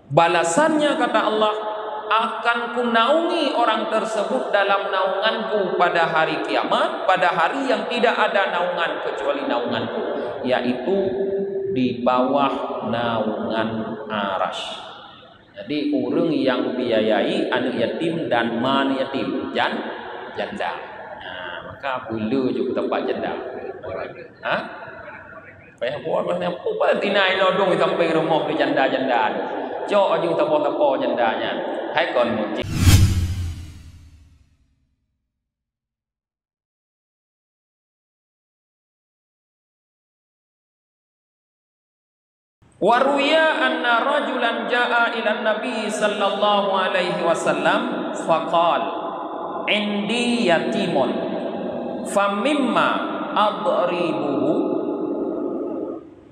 Balasannya kata Allah, akan kunaungi orang tersebut dalam naunganku pada hari kiamat, pada hari yang tidak ada naungan kecuali naunganku, yaitu di bawah naungan arasy. Jadi orang yang biayai anak yatim dan man yatim janda. Nah, maka bulu juga tempat janda. Hah? Payah buat macam apa tinai nodong sampai rumah ke janda-janda. Cok jeung tapo-tapo jandanya. Hai kon muci. Waruya anna rajulan jaa ila nabi sallallahu alaihi wasallam faqal indi yatimun famimma adribuhu.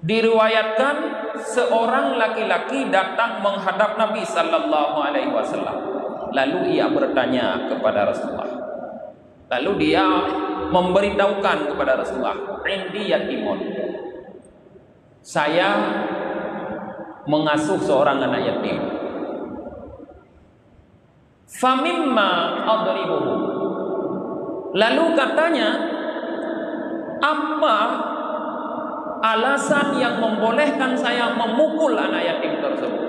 Diriwayatkan seorang laki-laki datang menghadap Nabi sallallahu alaihi wasallam. Lalu ia bertanya kepada Rasulullah. Lalu dia memberitahukan kepada Rasulullah, indi yatimun. Saya mengasuh seorang anak yatim. Famimma adribuhu. Lalu katanya, apa alasan yang membolehkan saya memukul anak yatim tersebut?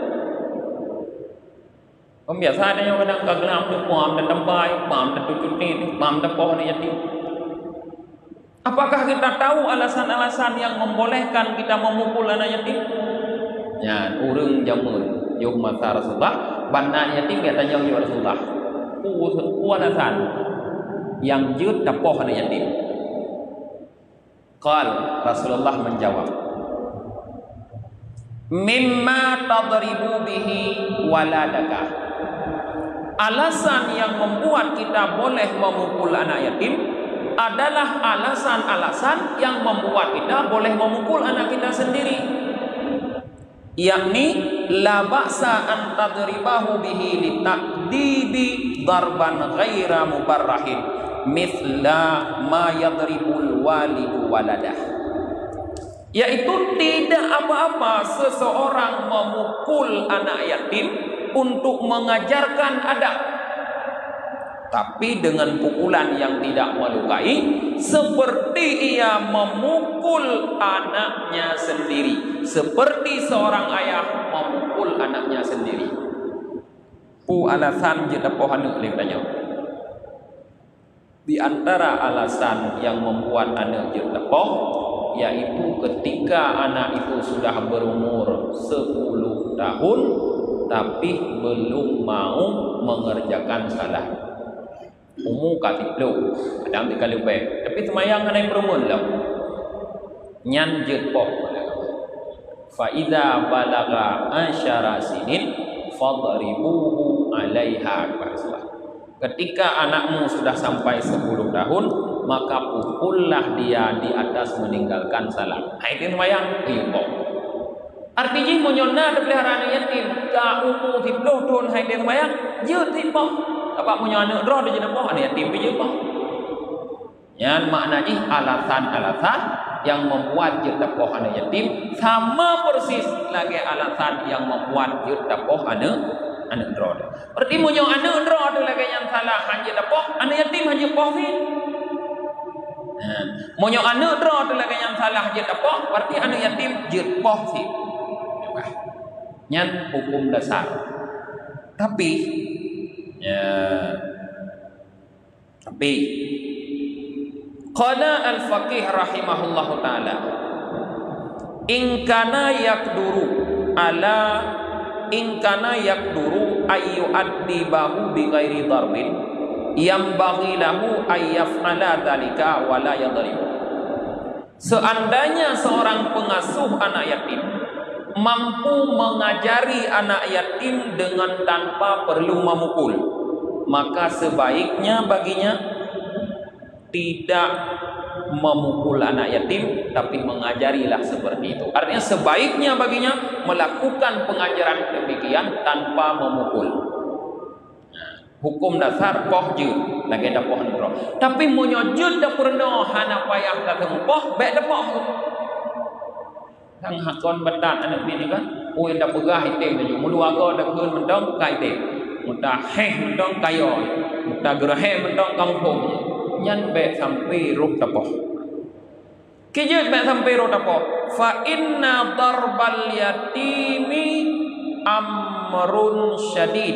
Biasanya yang kadang kagak tu pam dan tempai, pam dan cuti, pam dan pohon yatim. Apakah kita tahu alasan-alasan yang membolehkan kita memukul anak yatim? Ya, urang jamun yuk masa Rasulullah, bana yatim dia tanya ya Rasulullah. Alasan yang jut tapoh anak yatim. Qal, Rasulullah menjawab, mimma tadribu bihi waladaka. Alasan yang membuat kita boleh memukul anak yatim adalah alasan-alasan yang membuat kita boleh memukul anak kita sendiri. Yakni la ba'sa an tadribahu bihi litaqdibi darban ghaira mubarrahin mithla ma yadribul walidu waladah. Yaitu tidak apa-apa seseorang memukul anak yatim untuk mengajarkan adab, tapi dengan pukulan yang tidak melukai, seperti ia memukul anaknya sendiri, seperti seorang ayah memukul anaknya sendiri. Pu alasan je tapoh anak leh tanya. Di antara alasan yang membuat anak je tapoh, yaitu ketika anak itu sudah berumur 10 tahun tapi belum mau mengerjakan salah. Umur katiplu, kadang dikali baik, tapi semayang anai berumur lah. Nyan je poh. Fa idza balaga asyara sinin fadribuhu 'alaiha. Ketika anakmu sudah sampai 10 tahun, maka pukullah dia di atas meninggalkan salah. Itu semayang poh. Artinya menyona pelihara anak yatim ka umur 10 tahun hai dia semayang, je poh. Apa punya anak roh dia jadi poh, anak yatim je poh. Yang maknanya alasan-alasan yang membuat kita poh anak yatim sama persis lagi alasan yang membuat kita poh anak roh. Berarti punya anak roh tu lagi yang salah hanya poh, anak yatim hanya poh ni. Punya anak roh tu lagi yang salah hanya poh, berarti anak yatim je poh sih. Yang hukum dasar. Tapi qala al-faqih rahimahullahu taala, in kana yakduru ayu addibahu bi ghairi darbin yambaghi lahu ay yaf'ala dzalika wa la yadrib. Seandainya seorang pengasuh anak yatim mampu mengajari anak yatim dengan tanpa perlu memukul, maka sebaiknya baginya tidak memukul anak yatim, tapi mengajarilah seperti itu. Artinya sebaiknya baginya melakukan pengajaran demikian tanpa memukul. Hukum dasar poh je lagi ada poh nro. Tapi menyojud dah pernah hana payah datang poh baik dah poh. Sang hakon betat anak bini kan. Ui dah pegah itim tu. Mulu aga dah keun mentong kai itim. Mudah heh mentong kayo. Mudah gerah mentong kampung. Nyan be sampai ruh tapoh. Kijut be sampai ruh tapoh. Fa inna darbal yatimi amrun syadid.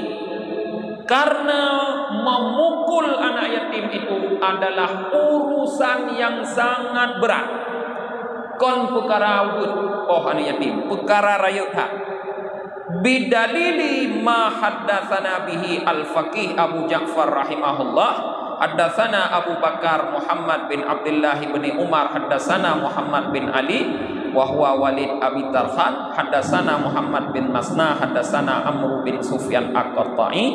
Karena memukul anak yatim itu adalah urusan yang sangat berat. Kon perkara wud anak yatim, perkara rayut hak. Bidalili ma haddatsana bihi al-faqih Abu Ja'far rahimahullah, haddatsana Abu Bakar Muhammad bin Abdullah bin Umar, haddatsana Muhammad bin Ali wa huwa Walid Abi Tarhan, haddatsana Muhammad bin Masna, haddatsana Amr bin Sufyan Al-Qattai,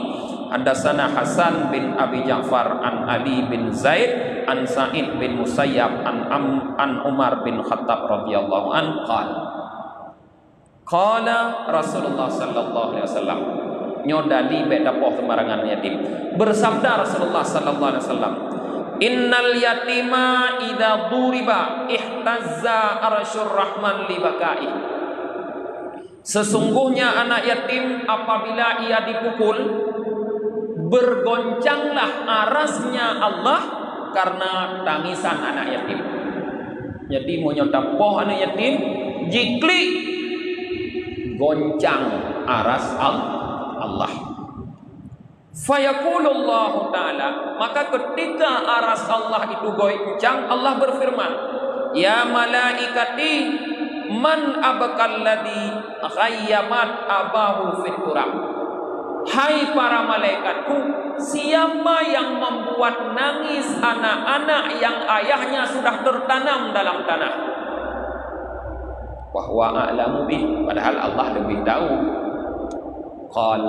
haddatsana Hasan bin Abi Ja'far an Ali bin Zaid an Sa'id bin Musayyab an Umar bin Khattab radhiyallahu an qala Rasulullah sallallahu alaihi wasallam nyodali be dapoh sembarangan yatim. Bersabda Rasulullah sallallahu alaihi wasallam, innal yatima idza duriba ihtazza arsyur rahman li bakai. Sesungguhnya anak yatim apabila ia dipukul, bergoncanglah arasnya Allah karena tangisan anak yatim. Jadi mau nyotapoh anak yatim, jikli goncang aras Allah. Fayaqulullahu ta'ala, maka ketika aras Allah itu goncang, Allah berfirman, ya malaikati man abaqalladhi ghayyamat abahu fit turab. Hai para malaikatku, siapa yang membuat nangis anak-anak yang ayahnya sudah tertanam dalam tanah? Wa huwa a'lamu bih, padahal Allah lebih tahu. Qal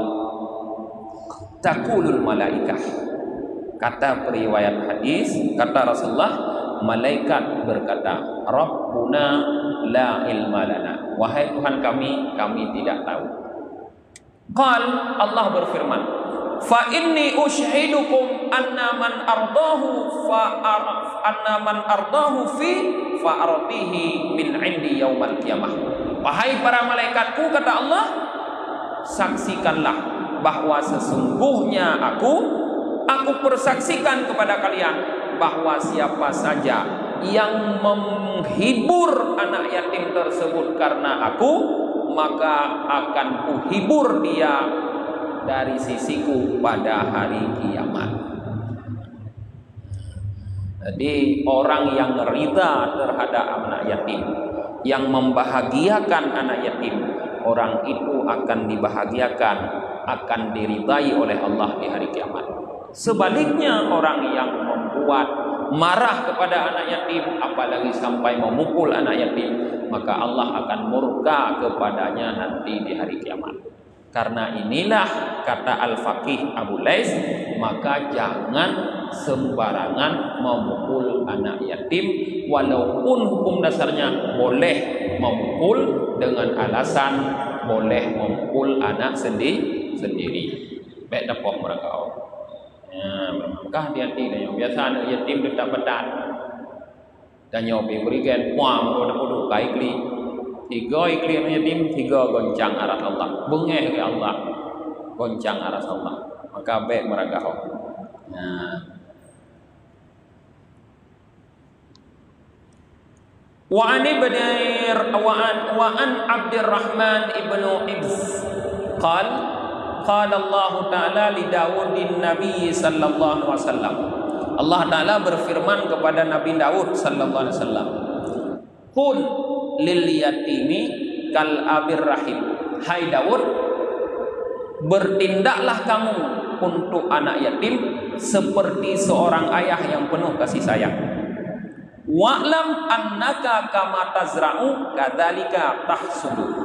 taqulul malaikah, kata periwayat hadis, kata Rasulullah, malaikat berkata, Rabbuna la ilma lana, wahai Tuhan kami tidak tahu. Qal, Allah berfirman, fa inni ushidukum anna man ardahu fi fa artihi min indi yaumal qiyamah. Wahai para malaikatku, kata Allah, saksikanlah bahwa sesungguhnya aku persaksikan kepada kalian bahwa siapa saja yang menghibur anak yatim tersebut karena aku, maka akan kuhibur dia dari sisiku pada hari kiamat. Jadi orang yang ridha terhadap anak yatim, yang membahagiakan anak yatim, orang itu akan dibahagiakan, akan diridai oleh Allah di hari kiamat. Sebaliknya orang yang membuat marah kepada anak yatim, apalagi sampai memukul anak yatim, maka Allah akan murka kepadanya nanti di hari kiamat. Karena inilah kata Al-Faqih Abu Lais, maka jangan sembarangan memukul anak yatim, walaupun hukum dasarnya boleh memukul dengan alasan boleh memukul anak sendiri. Baik dapat mereka. Berkah di hati dan biasa anak yatim dekat pedat. Dan nyobi berikan puang bodoh kaikli. 3 iklim yatim, 3 goncang aras Allah. Bengeh ke Allah, goncang aras Allah. Maka baik mereka. Wa an Abdurrahman ibnu Ibs qala Allah Ta'ala li Dawudin Nabi sallallahu alaihi wasallam. Allah Ta'ala berfirman kepada Nabi Daud sallallahu alaihi wasallam, Kun lil yatimi kal abir rahim. Hai Daud, bertindaklah kamu untuk anak yatim seperti seorang ayah yang penuh kasih sayang. Wa'lam annaka kama tazra'u kadzalika tahsudu.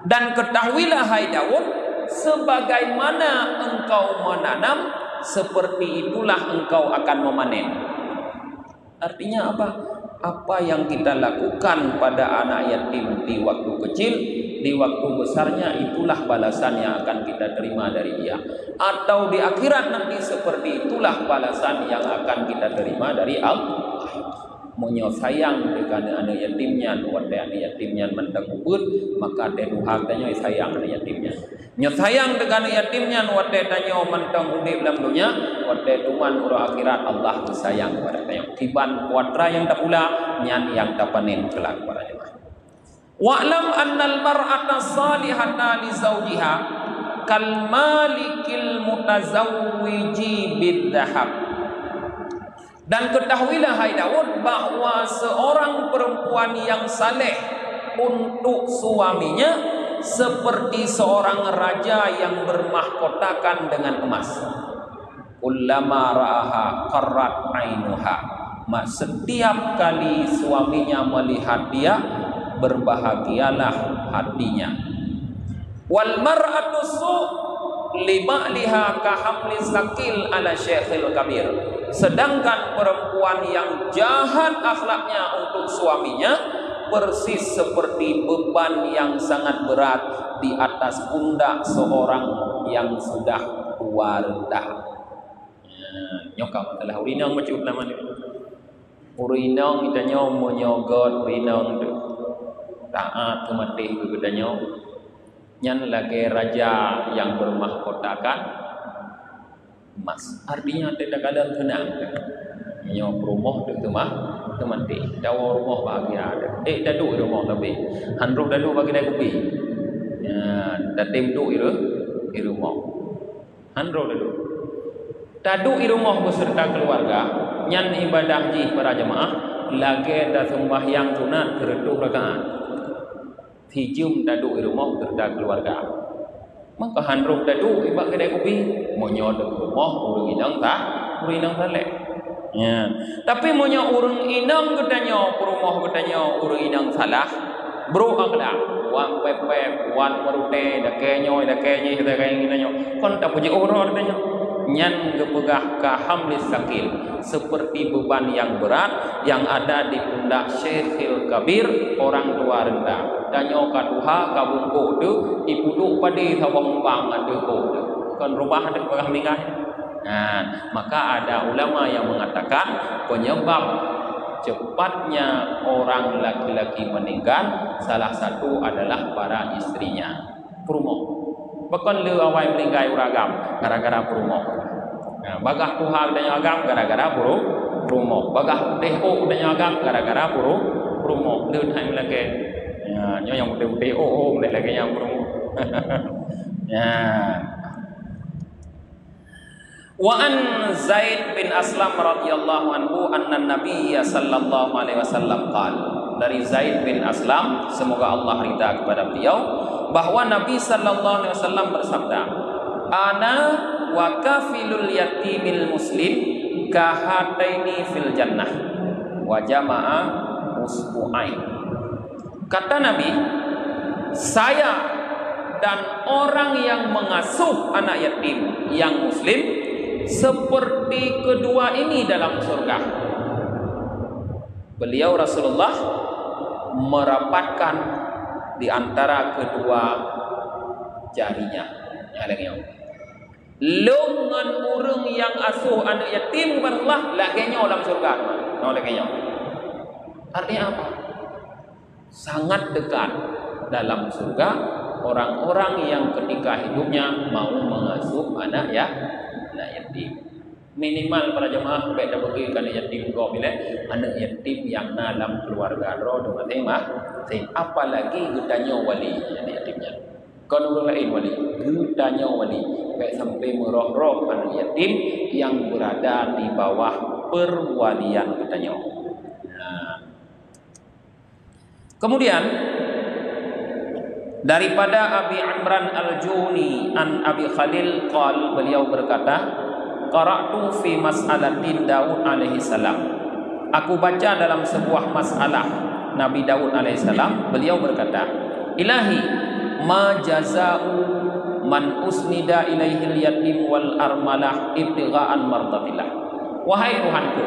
Dan ketahuilah hai Daud, sebagaimana engkau menanam, seperti itulah engkau akan memanen. Artinya apa? Apa yang kita lakukan pada anak yatim di waktu kecil, di waktu besarnya itulah balasan yang akan kita terima dari dia. Atau di akhirat nanti seperti itulah balasan yang akan kita terima dari Allah. Monyo sayang dengan anak yatimnya, wate anak yatimnya mentang ubud, maka te Tuhan tanya sayang anak yatimnya. Nyo sayang dengan anak yatimnya, wate tanya mentang udip dalam dunia, wate tuman ura akhirat Allah sayang pada tanya. Tiban kuatra yang tak pula, nyan yang tak panen kelak para jemaah. Wa'lam annal mar'ata salihata li zawjiha kal malikil mutazawwiji bidhahab. Dan ketahuilah hai Daud bahawa seorang perempuan yang saleh untuk suaminya seperti seorang raja yang bermahkotakan dengan emas. Kullama ra'aha qarrat ainuha. Setiap kali suaminya melihat dia, berbahagialah hatinya. Wal mar'atu su' li ba'liha ka hamli sakil ala syekhil kabir. Sedangkan perempuan yang jahat akhlaknya untuk suaminya persis seperti beban yang sangat berat di atas pundak seorang yang sudah tua renta. Nyokap telah urinang macam nama ni. Urinang kita nyo monyogot urinang tu. Taat kemati kita nyo. Nyan lagi raja yang bermahkotakan emas. Artinya tidak kadang tenang. Nyo rumah tu mati. Dawa rumah bahagia ada. Dadu rumah tapi. Handruh dadu bagi dia kopi. Datim du i rumah. Handruh dadu. Dadu i rumah beserta keluarga. Nyan ibadah ji para jemaah. Lagi dah sembahyang sunat 2 rakaat. Hijum dadu i rumah beserta keluarga. Maka handruh dadu ibak kedai kopi monyo de rumah urang inang saleh. Ya. Tapi monyo urang inang gedanyo rumah gedanyo urang inang salah. Bro akhlak wan pepe wan merute dakenyo dakenyi dakenyo kon tak puji urang gedanyo nyan gepegah ka hamlis sakil seperti beban yang berat yang ada di pundak Syekhil Kabir orang tua rendah. Danyo kaduha kabungko de ipudu padi sawang bang ada ko kon rumah ada pegah mingah. Maka ada ulama yang mengatakan penyebab cepatnya orang laki-laki meninggal salah satu adalah para istrinya. Perumoh. Bahkan le awai meninggal uragam gara-gara perumoh. Bagah Tuhan dan agam gara-gara perumoh. Bagah deho dan agam gara-gara perumoh. Le hai lagi. Nyo yang putih-putih mulai lagi yang perumoh. Wa an Zaid bin Aslam radhiyallahu anhu anna Nabiy sallallahu alaihi wasallam qala. Dari Zaid bin Aslam, semoga Allah ridha kepada beliau, bahwa Nabi sallallahu alaihi wasallam bersabda, "Ana wa kafilul yatimil muslim kahataini fil jannah wa jama'a usbu'ain." Kata Nabi, saya dan orang yang mengasuh anak yatim yang muslim seperti kedua ini dalam surga. Beliau Rasulullah merapatkan di antara kedua jarinya. Lengan orang yang asuh anak yatim Allah laginya dalam surga. Artinya apa? Sangat dekat dalam surga orang-orang yang ketika hidupnya mau mengasuh anak yatim. Minimal para jemaah baik dah bagi anak yatim kau bila anak yatim yang dalam keluarga roh dengan tema. Apalagi getanya wali anak yatimnya. Kau orang lain wali, getanya wali. Baik sampai meroh-roh anak yatim yang berada di bawah perwalian getanya. Kemudian daripada Abi Imran Al-Juni an Abi Khalil qal, beliau berkata, qara'tu fi mas'alatin Daud alaihi salam. Aku baca dalam sebuah masalah Nabi Daud alaihi salam, beliau berkata, "Ilahi, ma jaza'u man usnida ilaihil yatim wal armalah ibtigha'an mardatillah." Wahai Tuhanku,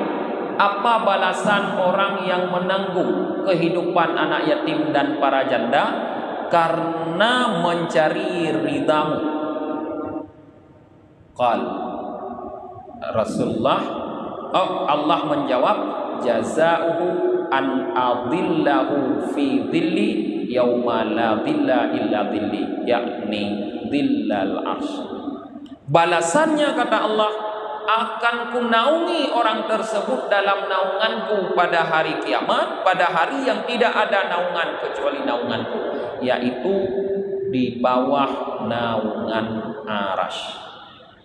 apa balasan orang yang menanggung kehidupan anak yatim dan para janda karena mencari ridhamu? Qal Rasulullah, Allah menjawab, jazaohu an adillahu fi dhilli yauma la dhilla illa dhilli, yakni dhillal arsy. Balasannya kata Allah, akan kunaungi orang tersebut dalam naunganku pada hari kiamat, pada hari yang tidak ada naungan kecuali naunganku, yaitu di bawah naungan arasy.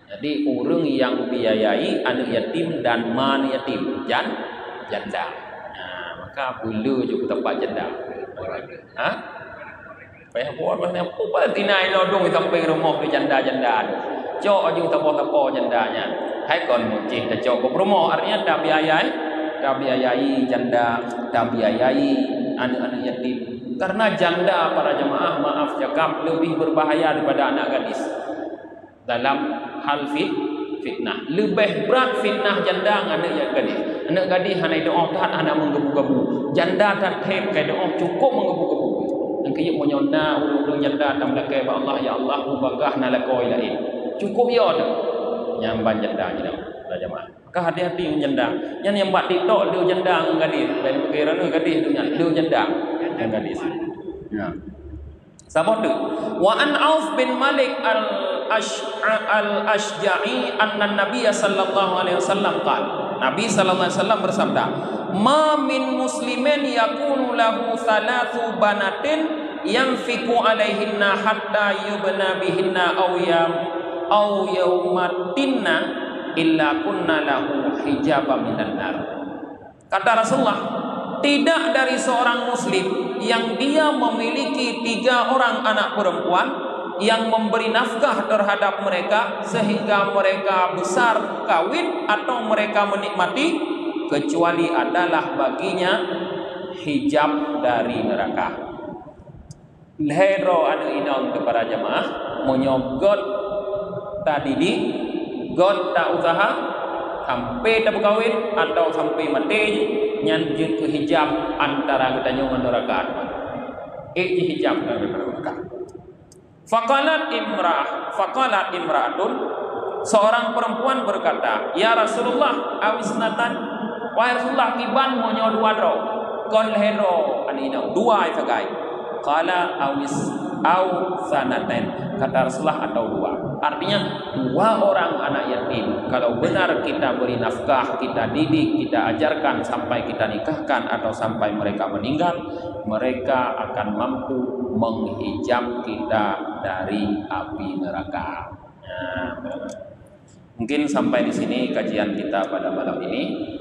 Jadi orang yang biayai anak yatim dan man yatim janda. Nah, maka bulu juga tempat janda. Hah? Payah buat mana apa tinai lodong sampai rumah ke janda-janda. Cok ajung tapo-tapo jandanya. Hai kon mungkin ta cok ke rumah artinya tak biayai janda, tak biayai anak-anak yatim. Karena janda para jemaah maaf cakap lebih berbahaya daripada anak gadis dalam hal fitnah. Lebih berat fitnah janda dengan anak gadis. Anak gadis hanya doa tahan anak menggebu-gebu. Janda tak tep kai doa cukup menggebu-gebu. Nang kaya menyona ulung janda tam lakai ba Allah ya Allah ubagah na lakoi lain. Cukup ya dah. Nyamban janda ni dah jemaah. Maka hati-hati janda. Yang buat TikTok dia janda dengan gadis. Lain perkara ni gadis dia janda dengan gadis. Ya. Sama tu. Wa an Auf bin Malik al-Ashja'i anna Nabiy sallallahu alaihi wasallam qala. Nabi sallallahu alaihi wasallam bersabda, "Ma min muslimin yakunu lahu thalathu banatin yanfiqu alaihinna hatta yubna bihinna aw yaumatinna illa kunna lahu hijaban minan nar." Kata Rasulullah, tidak dari seorang muslim yang dia memiliki 3 orang anak perempuan yang memberi nafkah terhadap mereka sehingga mereka besar kawin atau mereka menikmati, kecuali adalah baginya hijab dari neraka. Lehero anu inong kepada jemaah menyogot tadi di god tak usaha sampai tak berkawin atau sampai mati nyanjut ke hijab antara kita dengan neraka. Hijab dari neraka. Faqalat imra'atun, seorang perempuan berkata, "Ya Rasulullah, awisnatan, wahai Rasulullah, kiban mo nyo dua dro, kon lehero anina dua ifagai." Qala au sanaten, kata Rasulullah atau 2. Artinya 2 orang anak yatim kalau benar kita beri nafkah, kita didik, kita ajarkan sampai kita nikahkan atau sampai mereka meninggal, mereka akan mampu menghijab kita dari api neraka. Nah, mungkin sampai di sini kajian kita pada malam ini.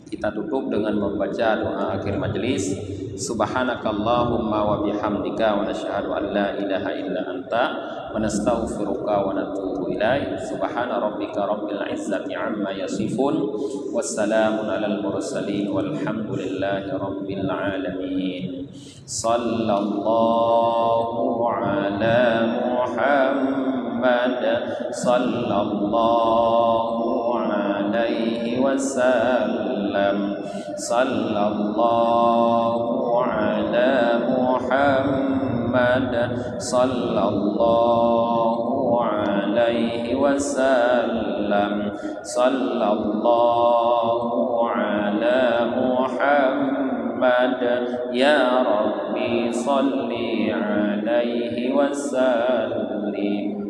Kita tutup dengan membaca doa akhir majelis. Subhanakallahumma wa bihamdika wa nashhadu an la ilaha illa anta wa nastaghfiruka wa natubu ilaik. Subhana rabbika rabbil izzati amma yasifun. Wassalamun alal mursalin walhamdulillahi rabbil alamin. Sallallahu ala Muhammad sallallahu alaihi wasallam. Sallallahu ala Muhammad sallallahu alaihi wasallam. Sallallahu ala Muhammad ya Rabbi salli alaihi wasallim.